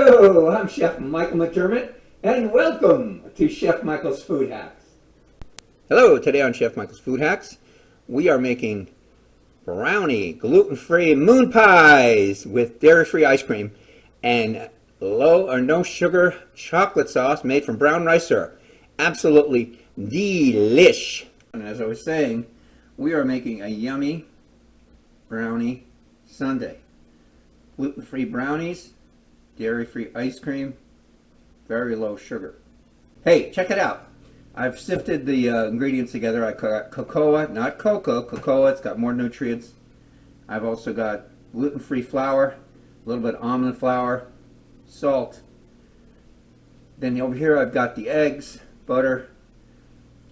Hello, I'm Chef Michael McDermott, and welcome to Chef Michael's Food Hacks. Hello, today on Chef Michael's Food Hacks, we are making brownie, gluten-free moon pies with dairy-free ice cream and low or no sugar chocolate sauce made from brown rice syrup. Absolutely delish. And as I was saying, we are making a yummy brownie sundae. Gluten-free brownies, dairy-free ice cream, very low sugar. Hey, check it out. I've sifted the ingredients together. I got cocoa, not cocoa, cocoa, it's got more nutrients. I've also got gluten-free flour, a little bit of almond flour, salt. Then over here I've got the eggs, butter,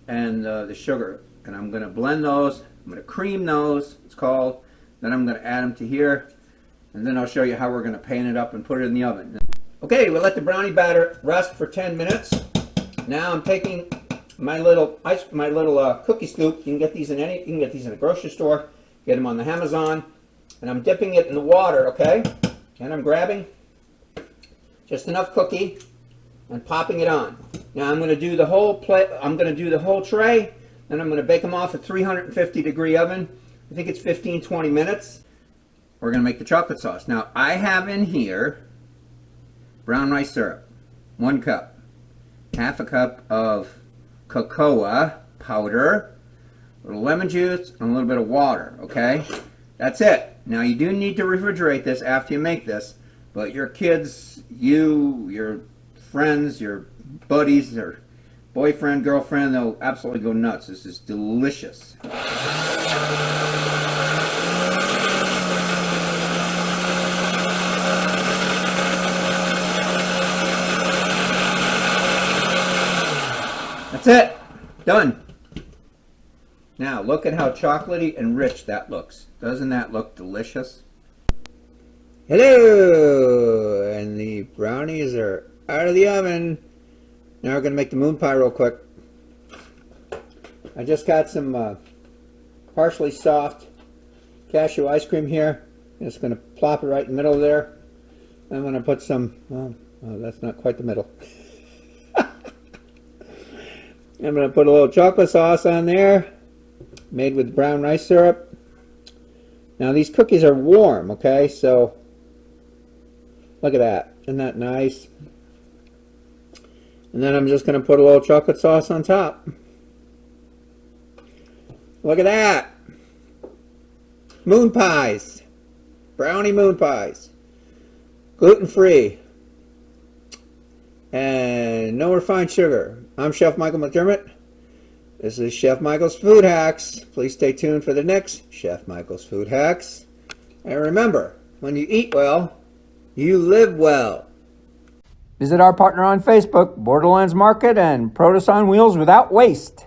and the sugar. And I'm going to blend those. I'm going to cream those, it's called. Then I'm going to add them to here. And then I'll show you how we're going to pan it up and put it in the oven. Okay, we'll let the brownie batter rest for 10 minutes. Now I'm taking my little cookie scoop. You can get these in a grocery store. Get them on the Amazon. And I'm dipping it in the water, okay? And I'm grabbing just enough cookie and popping it on. Now I'm going to do the whole plate. I'm going to do the whole tray, and I'm going to bake them off at 350-degree oven. I think it's 15-20 minutes. We're going to make the chocolate sauce. Now I have in here brown rice syrup, 1 cup, half a cup of cocoa powder, a little lemon juice, and a little bit of water, okay? That's it. Now you do need to refrigerate this after you make this, but your kids, you, your friends, your buddies, your boyfriend, girlfriend, they'll absolutely go nuts. This is delicious. That's it. Done. Now look at how chocolatey and rich that looks. Doesn't that look delicious? Hello! And the brownies are out of the oven. Now we're going to make the moon pie real quick. I just got some partially soft cashew ice cream here. I'm just going to plop it right in the middle there. I'm going to put some, well, that's not quite the middle. I'm going to put a little chocolate sauce on there, made with brown rice syrup. Now these cookies are warm, okay, so look at that. Isn't that nice? And then I'm just going to put a little chocolate sauce on top. Look at that. Moon pies. Brownie moon pies. Gluten-free. And no refined sugar. I'm Chef Michael McDermott. This is Chef Michael's Food Hacks. Please stay tuned for the next Chef Michael's Food Hacks. And remember, when you eat well, you live well. Visit our partner on Facebook, Borderlands Market and Produce on Wheels Without Waste.